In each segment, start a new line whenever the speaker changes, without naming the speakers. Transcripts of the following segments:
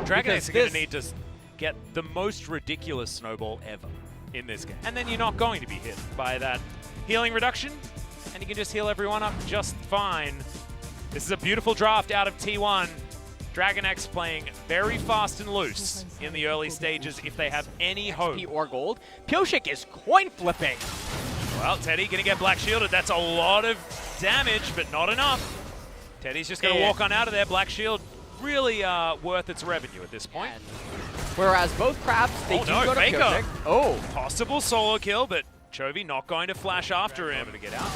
Dragon X are going to need to get the most ridiculous snowball ever in this game. And then you're not going to be hit by that healing reduction, and you can just heal everyone up just fine. This is a beautiful draft out of T1. Dragon X playing very fast and loose in the early stages if they have any hope.
XP or gold. Pioshik is coin flipping.
Well, Teddy going to get black shielded. That's a lot of damage, but not enough. Teddy's just going to walk on out of there. Black shield really worth its revenue at this point.
Whereas both Crabs, they do go to
Faker.
Pioshik. Oh.
Possible solo kill, but Chovy not going to flash after him to get out.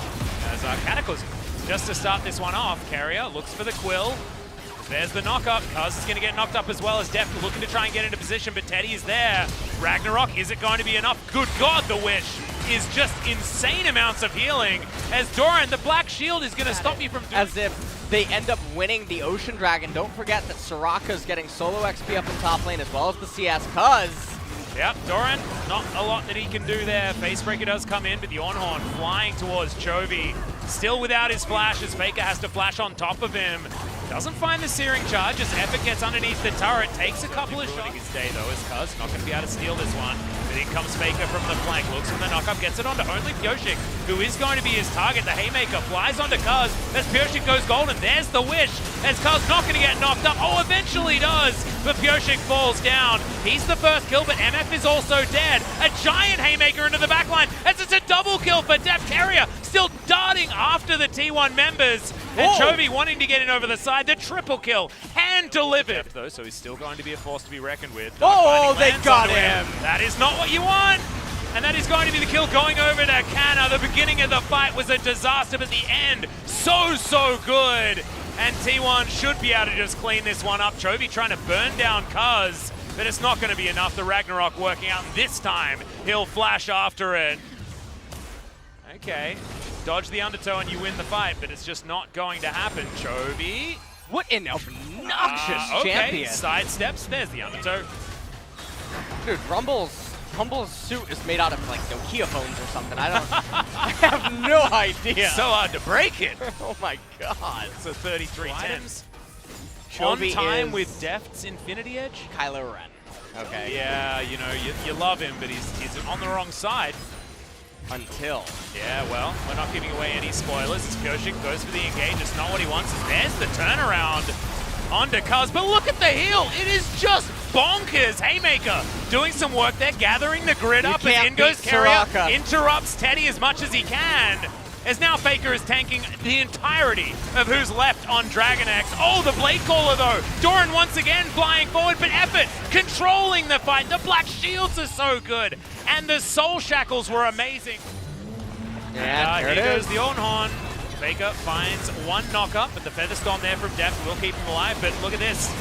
As Cataclysm, just to start this one off, Carrier looks for the Quill. There's the knock-up. Cuz is going to get knocked up as well as Def looking to try and get into position, but Teddy is there. Ragnarok, is it going to be enough? Good God, the Wish is just insane amounts of healing. As Doran, the Black Shield is going to stop you from doing...
As if they end up winning the Ocean Dragon. Don't forget that Soraka's getting solo XP up in top lane as well as the CS, Cuz.
Yep, Doran, not a lot that he can do there. Facebreaker does come in, but the Ornhorn flying towards Chovy. Still without his flash as Faker has to flash on top of him. Doesn't find the searing charge as Epic gets underneath the turret. Takes a couple of shots. His day though, as Cuz not going to be able to steal this one. But in comes Faker from the flank. Looks for the knockup, gets it onto only Pioshik, who is going to be his target. The Haymaker flies onto Cuz as Pioshik goes golden. There's the Wish as Cuz not going to get knocked up. Oh, eventually does, but Pioshik falls down. He's the first kill, but MF is also dead. A giant Haymaker into the backline as it's a double kill for Def. Carrier still darting after the T1 members. And Chovy wanting to get in over the side. The triple kill, hand delivered. Though, so he's still going to be a force to be reckoned with.
Oh, they got him.
That is not what you want. And that is going to be the kill going over to Canna. The beginning of the fight was a disaster, but the end, so good. And T1 should be able to just clean this one up. Chovy trying to burn down Cuz, but it's not going to be enough. The Ragnarok working out, and this time he'll flash after it. Okay, dodge the undertow and you win the fight, but it's just not going to happen. Chovy.
What an obnoxious champion.
Sidesteps, there's the undertow.
Dude, Rumble's suit is made out of like Nokia phones or something. I have no idea.
So hard to break it.
Oh my God.
So 33 temps. On time with Deft's Infinity Edge.
Kylo Ren. Okay.
Yeah, you know, you love him, but he's on the wrong side.
Until.
Yeah, well, we're not giving away any spoilers. As Pioshik goes for the engage, it's not what he wants. There's the turnaround onto Cuz, but look at the heal. It is just bonkers. Haymaker doing some work there, gathering the grid up, and in goes Carrier, interrupts Teddy as much as he can. As now Faker is tanking the entirety of who's left on Dragon X. Oh, the Blade Caller though. Doran once again flying forward, but Effort controlling the fight. The Black Shields are so good. And the Soul Shackles were amazing.
Yeah,
here goes the Ornhorn. Faker finds one knock-up, but the Featherstorm there from Def will keep him alive. But look at this.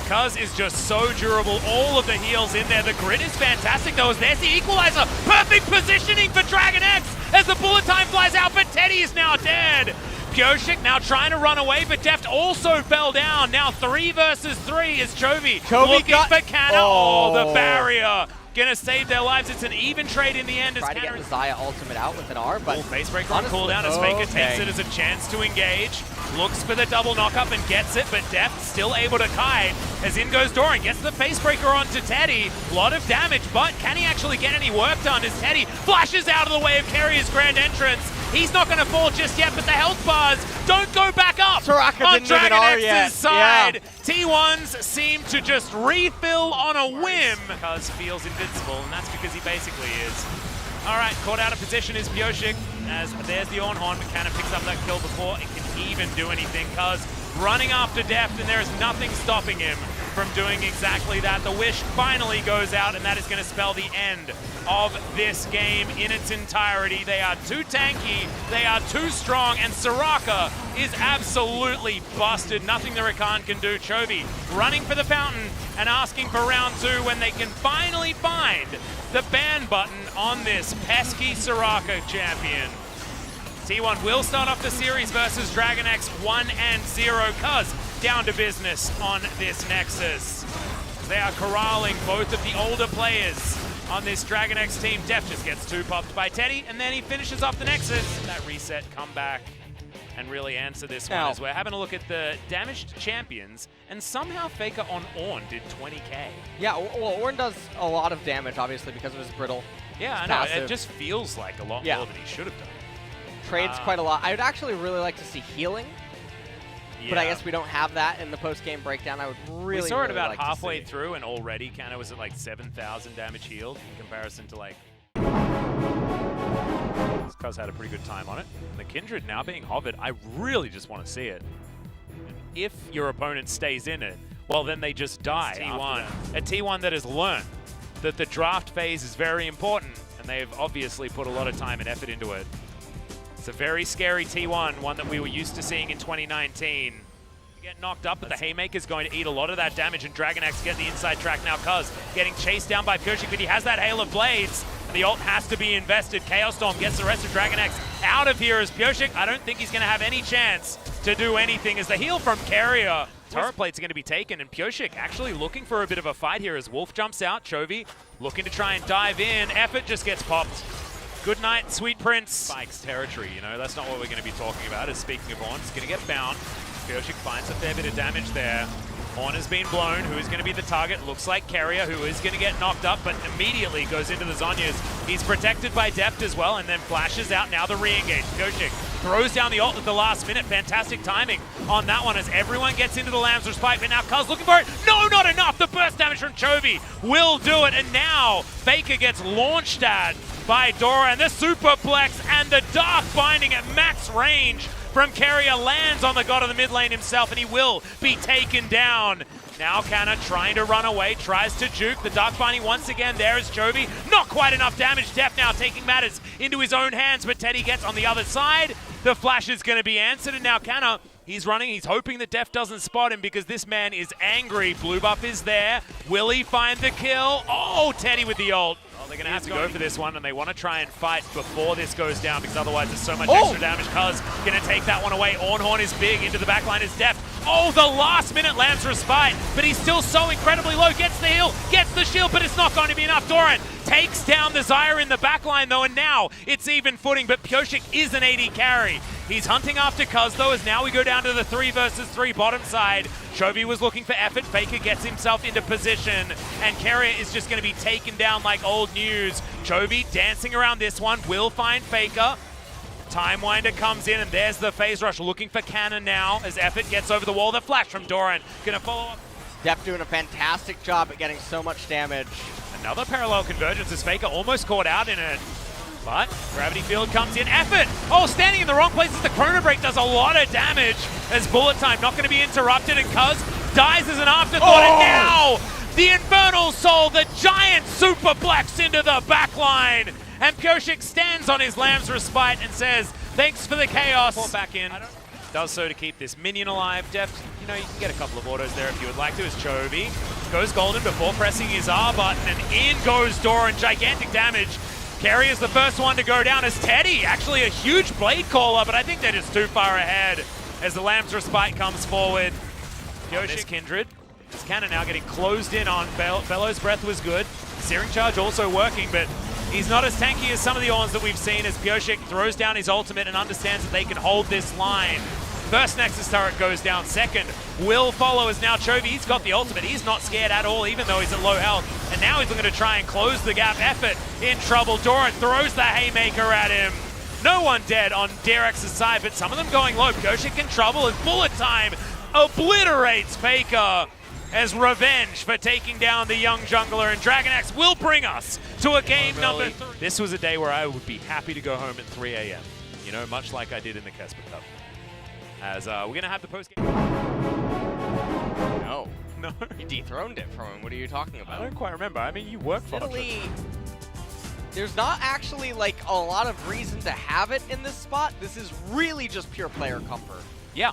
Cuz is just so durable. All of the heals in there. The grid is fantastic though, as there's the equalizer. Perfect positioning for Dragon X as the bullet time flies out, but Teddy is now dead. Pioshik now trying to run away, but Deft also fell down. Now 3 versus 3 is Chovy looking for Canna. Oh, the barrier. Gonna save their lives. It's an even trade in the end.
Try to get the Xayah ultimate out with an R, but
Facebreaker on cooldown as Faker takes it as a chance to engage. Looks for the double knockup and gets it, but Deft still able to kite. As in goes Doran, gets the Facebreaker onto Teddy. A lot of damage, but can he actually get any work done as Teddy flashes out of the way of Carrier's grand entrance? He's not going to fall just yet, but the health bars don't go back up
Soraka
on Dragon X's side.
Yeah.
T1s seem to just refill on a whim. Cuz feels invincible, and that's because he basically is. All right, caught out of position is Pioshik, as there's the Ornhorn, but Canna picks up that kill before it can even do anything. Cuz running after Deft, and there is nothing stopping him from doing exactly that. The Wish finally goes out, and that is going to spell the end of this game in its entirety. They are too tanky, they are too strong, and Soraka is absolutely busted. Nothing the Rakan can do. Chovy running for the fountain and asking for round 2 when they can finally find the ban button on this pesky Soraka champion. T1 will start off the series versus Dragon X 1-0. Cuz down to business on this Nexus. They are corralling both of the older players on this Dragon X team. Def just gets 2 popped by Teddy, and then he finishes off the Nexus. That reset comeback. and really answer this one as we're having a look at the damaged champions, and somehow Faker on Ornn did 20k.
Yeah, well, Ornn does a lot of damage, obviously, because of his brittle.
Yeah, I know. It just feels like a lot more than he should have done.
Trades quite a lot. I would actually really like to see healing, but I guess we don't have that in the post-game breakdown. I would really,
we saw it about
like
halfway through, and already Canna was at like 7,000 damage healed in comparison to like... Cuz had a pretty good time on it. And the Kindred now being hovered, I really just want to see it. If your opponent stays in it, well then they just die. T1. A T1 that has learned that the draft phase is very important, and they've obviously put a lot of time and effort into it. It's a very scary T1, one that we were used to seeing in 2019. Get knocked up, but the Haymaker's going to eat a lot of that damage, and Dragon Axe get the inside track now, Cuz getting chased down by Pyosik, but he has that Hail of Blades, and the ult has to be invested. Chaos Storm gets the rest of Dragon Axe out of here as Pyosik, I don't think he's going to have any chance to do anything as the heal from Carrier. Turret plates are going to be taken, and Pyosik actually looking for a bit of a fight here as Wolf jumps out. Chovy looking to try and dive in. Effort just gets popped. Good night, Sweet Prince. Spikes territory, you know, that's not what we're going to be talking about. As speaking of Ornn, it's going to get bound. Pyosik finds a fair bit of damage there. Ornn has been blown. Who is going to be the target? Looks like Carrier, who is going to get knocked up, but immediately goes into the Zhonya's. He's protected by Deft as well, and then flashes out. Now the re-engage. Pyosik throws down the ult at the last minute. Fantastic timing on that one as everyone gets into the Lamb's Respite, but now Cuz looking for it. No, not enough. The burst damage from Chovy will do it, and now Faker gets launched at by Dora, and the Superplex and the Dark Binding at max range from Carrier lands on the god of the mid lane himself, and he will be taken down. Now Canna trying to run away, tries to juke. The Dark Binding once again, there is Chovy. Not quite enough damage. Deft now taking matters into his own hands, but Teddy gets on the other side. The flash is going to be answered, and now Canna, he's running. He's hoping that Deft doesn't spot him because this man is angry. Blue buff is there. Will he find the kill? Oh, Teddy with the ult. Well, they're going to have to go for this one, and they want to try and fight before this goes down because otherwise there's so much extra damage. Cuz going to take that one away. Ornhorn is big. Into the backline is Deft. Oh, the last minute Lamb's Respite, but he's still so incredibly low. Gets the heal, gets the shield, but it's not going to be enough. Doran takes down the Zyra in the backline though, and now it's even footing, but Pyosik is an AD carry. He's hunting after Cuz though, as now we go down to the 3 versus 3 bottom side. Chovy was looking for effort. Faker gets himself into position, and Carrier is just going to be taken down like old news. Chovy dancing around this one, will find Faker. Timewinder comes in, and there's the phase rush looking for Canna now as Effort gets over the wall. The flash from Doran. Gonna follow up.
Deft doing a fantastic job at getting so much damage.
Another parallel convergence as Faker almost caught out in it. But Gravity Field comes in. Effort! Oh, standing in the wrong places. The Chrono Break does a lot of damage as Bullet Time not going to be interrupted, and Cuz dies as an afterthought. And now the Infernal Soul, the giant superplex into the backline. And Pyosik stands on his Lamb's Respite and says, thanks for the chaos. Pull back in. Does so to keep this minion alive. Deft, you know, you can get a couple of autos there if you would like to, as Chovy goes golden before pressing his R button, and in goes Doran. Gigantic damage. Carrier's the first one to go down as Teddy, actually a huge blade caller, but I think they're just too far ahead as the Lamb's Respite comes forward. Pyosik Kindred. Is Canna now getting closed in on. Bellow's Breath was good. Searing Charge also working, but he's not as tanky as some of the Ornns that we've seen as Pyosik throws down his ultimate and understands that they can hold this line. First Nexus turret goes down. Second will follow as now Chovy, he's got the ultimate. He's not scared at all, even though he's at low health. And now he's looking to try and close the gap. Effort in trouble. Doran throws the Haymaker at him. No one dead on DRX's side, but some of them going low. Pyosik in trouble as Bullet Time obliterates Faker as revenge for taking down the young jungler, and Dragon Axe will bring us to a game number 3. This was a day where I would be happy to go home at 3 a.m. You know, much like I did in the Kesper Cup. As we're going to have the post-game.
No. You dethroned it from him. What are you talking about?
I don't quite remember. I mean, you work for
Italy. There's not actually like a lot of reason to have it in this spot. This is really just pure player comfort.
Yeah.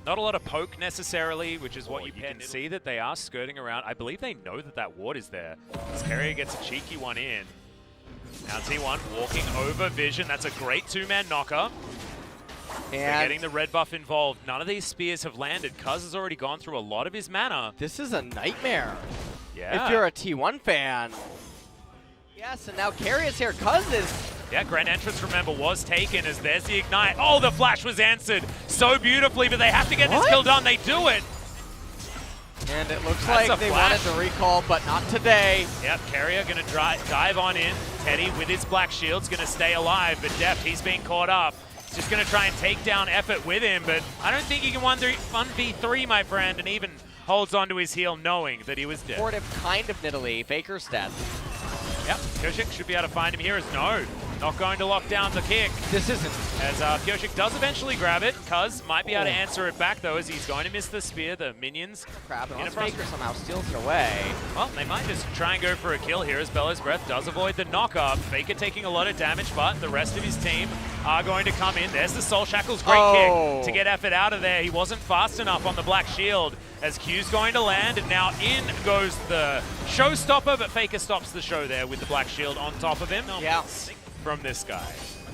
Not a lot of poke necessarily, which is what you can see that they are skirting around. I believe they know that that ward is there. As Carrier gets a cheeky one in. Now T1 walking over Vision. That's a great 2-man knocker. They're getting the red buff involved. None of these spears have landed. Cuz has already gone through a lot of his mana.
This is a nightmare.
Yeah.
If you're a T1 fan. Yes, and now Carrier's here. Cuz is
Yeah, Grand Entrance, remember, was taken as there's the Ignite. Oh, the flash was answered so beautifully, but they have to get this kill done. They do it.
And it looks like they wanted to recall, but not today.
Yep, Carrier going to dive on in. Teddy with his black shield's going to stay alive, but Deft, he's being caught up. He's just going to try and take down Effort with him, but I don't think he can 1v3, my friend, and even holds onto his heel knowing that he was dead.
Supportive kind of Nidalee. Faker's dead.
Yep, Pyosik should be able to find him here as no. Not going to lock down the kick.
This isn't.
As Pyosik does eventually grab it. Cuz might be able to answer it back though, as he's going to miss the spear. The minions.
Crap, and Faker somehow steals it away.
Well, they might just try and go for a kill here as Bellows Breath does avoid the knock-up. Faker taking a lot of damage, but the rest of his team are going to come in. There's the Soul Shackles. Great kick to get Effort out of there. He wasn't fast enough on the black shield as Q's going to land, and now in goes the showstopper, but Faker stops the show there with the black shield on top of him.
Yeah.
From this guy.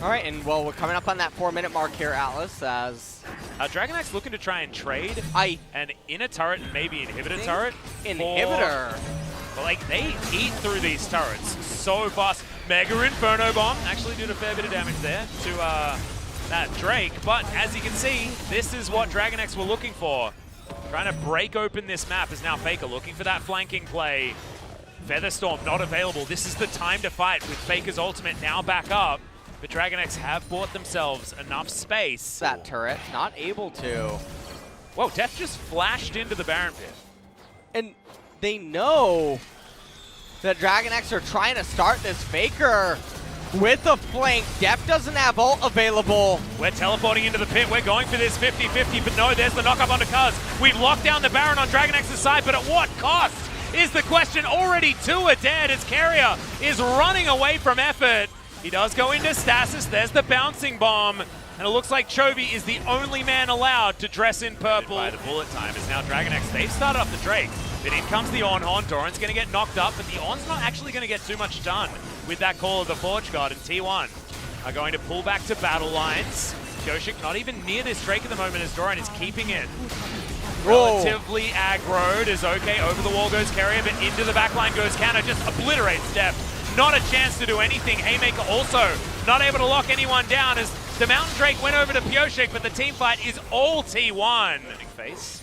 All right, and well, we're coming up on that 4-minute mark here, Atlas, as...
DragonX looking to try and trade an inner turret and maybe inhibitor turret.
Inhibitor?
But like, they eat through these turrets so fast. Mega Inferno Bomb actually did a fair bit of damage there to that Drake, but as you can see, this is what DragonX were looking for. Trying to break open this map is now Faker looking for that flanking play. Featherstorm not available. This is the time to fight with Faker's ultimate now back up. But DragonX have bought themselves enough space.
That turret, not able to.
Whoa, Death just flashed into the Baron pit.
And they know that DragonX are trying to start this Faker with a flank. Def doesn't have ult available.
We're teleporting into the pit. We're going for this 50-50, but no, there's the knock-up onto Cuz. We've locked down the Baron on DragonX's side, but at what cost is the question. Already two are dead as Carrier is running away from Effort. He does go into Stasis. There's the bouncing bomb. And it looks like Chovy is the only man allowed to dress in purple. By the bullet time is now DragonX. They've started off the Drake. But in comes the Ornn. Doran's going to get knocked up, but the Ornn's not actually going to get too much done with that call of the Forge God. And T1 are going to pull back to battle lines. Pyosik not even near this Drake at the moment as Doran is keeping it relatively aggroed as okay, over the wall goes Carrier, but into the backline goes Canna, just obliterates Def. Not a chance to do anything. Haymaker also not able to lock anyone down as the Mountain Drake went over to Pyosik, but the team fight is all T1. Big face.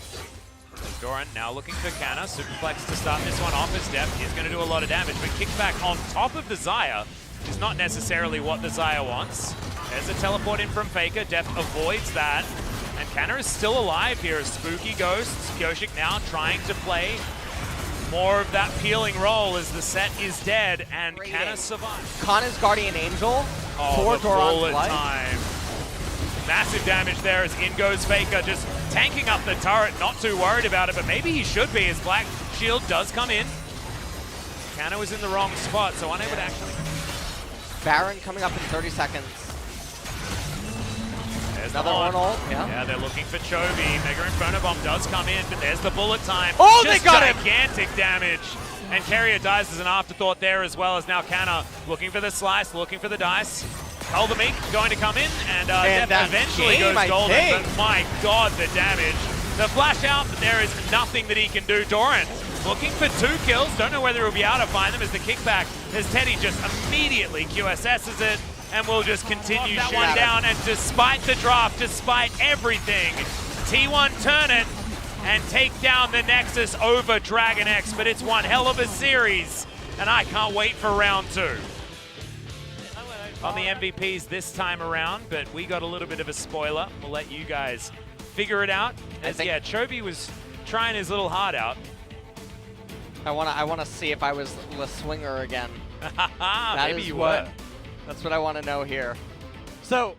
Doran now looking for Canna. Superplex to start this one off as Def is going to do a lot of damage, but kickback on top of the Xayah is not necessarily what the Xayah wants. There's a teleport in from Faker. Def avoids that. And Canna is still alive here as Spooky Ghosts. Pyosik now trying to play more of that peeling role as the set is dead and Canna survives.
Kanna's Guardian Angel for
the
Doran's
bullet
life.
time. Massive damage there as in goes Faker, just tanking up the turret, not too worried about it, but maybe he should be as Black Shield does come in. Canna was in the wrong spot, so unable to actually...
Baron coming up in 30 seconds.
There's
another one ult.
Yeah, they're looking for Chovy. Mega Inferno Bomb does come in, but there's the bullet time.
Oh,
just
they got him!
Gigantic damage. And Carrier dies as an afterthought there as well as now Canna looking for the slice, looking for the dice. Culver Meek going to come in, and Def eventually goes golden, but my god, the damage. The flash out, but there is nothing that he can do. Doran looking for 2 kills. Don't know whether he'll be able to find them as the kickback, as Teddy just immediately QSS's it. And we'll just continue that one down. And despite the draft, despite everything, T1 turn it and take down the Nexus over DragonX. But it's one hell of a series, and I can't wait for round 2. On the MVPs this time around, but we got a little bit of a spoiler. We'll let you guys figure it out. As yeah, Chovy was trying his little heart out.
I wanna see if I was the swinger again.
Maybe you were.
That's what I want to know here. So